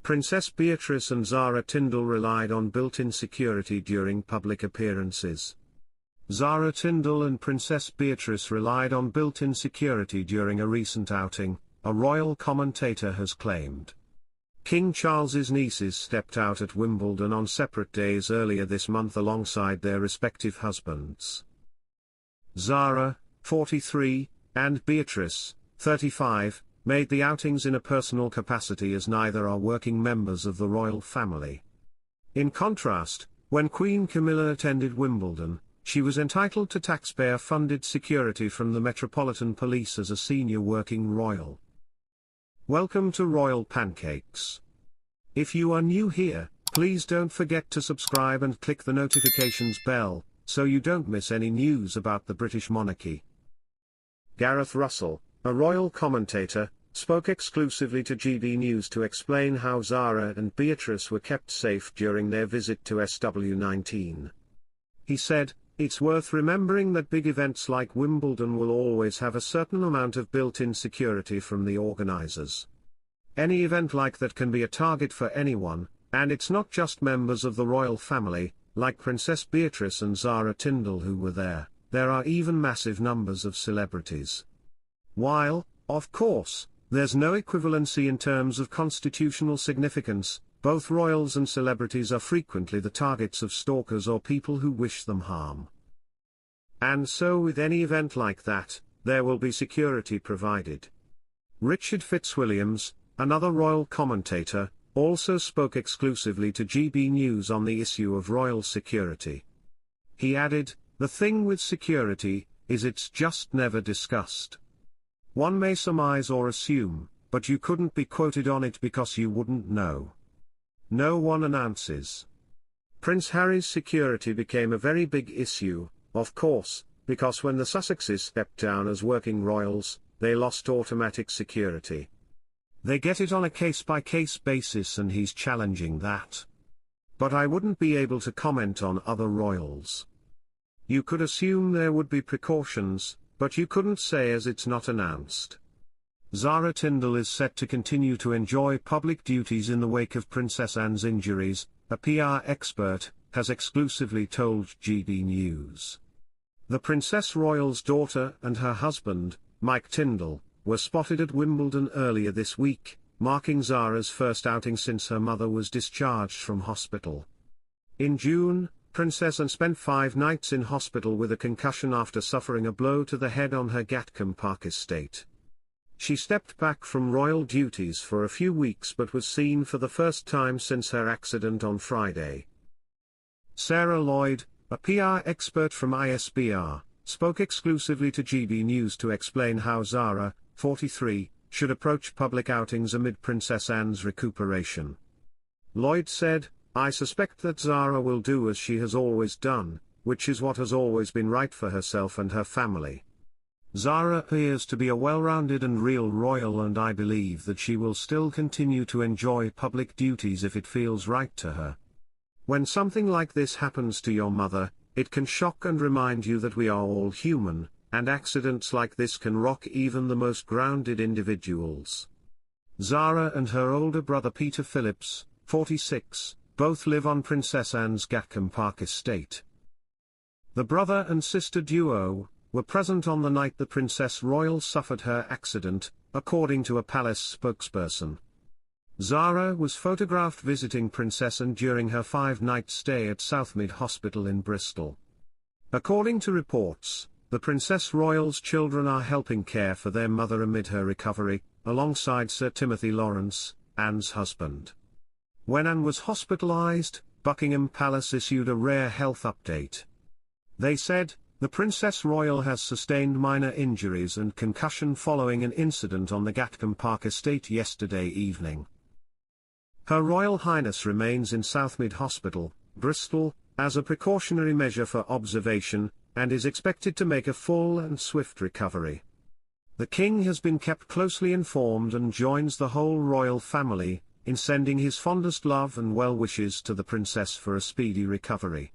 Princess Beatrice and Zara Tindall relied on built-in security during public appearances. Zara Tindall and Princess Beatrice relied on built-in security during a recent outing, a royal commentator has claimed. King Charles's nieces stepped out at Wimbledon on separate days earlier this month alongside their respective husbands. Zara, 43, and Beatrice, 35, made the outings in a personal capacity as neither are working members of the royal family. In contrast, when Queen Camilla attended Wimbledon, she was entitled to taxpayer-funded security from the Metropolitan Police as a senior working royal. Welcome to Royal Pancakes. If you are new here, please don't forget to subscribe and click the notifications bell, so you don't miss any news about the British monarchy. Gareth Russell, a royal commentator, spoke exclusively to GB News to explain how Zara and Beatrice were kept safe during their visit to SW19. He said, "It's worth remembering that big events like Wimbledon will always have a certain amount of built-in security from the organisers. Any event like that can be a target for anyone, and it's not just members of the royal family, like Princess Beatrice and Zara Tindall who were there, there are even massive numbers of celebrities. While, of course, there's no equivalency in terms of constitutional significance, both royals and celebrities are frequently the targets of stalkers or people who wish them harm. And so with any event like that, there will be security provided." Richard Fitzwilliams, another royal commentator, also spoke exclusively to GB News on the issue of royal security. He added, "The thing with security, is it's just never discussed. One may surmise or assume, but you couldn't be quoted on it because you wouldn't know. No one announces." Prince Harry's security became a very big issue, of course, because when the Sussexes stepped down as working royals, they lost automatic security. They get it on a case-by-case basis and he's challenging that. But I wouldn't be able to comment on other royals. You could assume there would be precautions, but you couldn't say as it's not announced. Zara Tindall is set to continue to enjoy public duties in the wake of Princess Anne's injuries, a PR expert has exclusively told GB News. The Princess Royal's daughter and her husband, Mike Tindall, were spotted at Wimbledon earlier this week, marking Zara's first outing since her mother was discharged from hospital. In June, Princess Anne spent 5 nights in hospital with a concussion after suffering a blow to the head on her Gatcombe Park estate. She stepped back from royal duties for a few weeks but was seen for the first time since her accident on Friday. Sarah Lloyd, a PR expert from ISBR, spoke exclusively to GB News to explain how Zara, 43, should approach public outings amid Princess Anne's recuperation. Lloyd said, "I suspect that Zara will do as she has always done, which is what has always been right for herself and her family. Zara appears to be a well-rounded and real royal and I believe that she will still continue to enjoy public duties if it feels right to her. When something like this happens to your mother, it can shock and remind you that we are all human, and accidents like this can rock even the most grounded individuals." Zara and her older brother Peter Phillips, 46, both live on Princess Anne's Gatcombe Park estate. The brother and sister duo were present on the night the Princess Royal suffered her accident, according to a palace spokesperson. Zara was photographed visiting Princess Anne during her 5-night stay at Southmead Hospital in Bristol. According to reports, the Princess Royal's children are helping care for their mother amid her recovery, alongside Sir Timothy Lawrence, Anne's husband. When Anne was hospitalised, Buckingham Palace issued a rare health update. They said, "The Princess Royal has sustained minor injuries and concussion following an incident on the Gatcombe Park estate yesterday evening. Her Royal Highness remains in Southmead Hospital, Bristol, as a precautionary measure for observation, and is expected to make a full and swift recovery. The King has been kept closely informed and joins the whole royal family in sending his fondest love and well wishes to the Princess for a speedy recovery."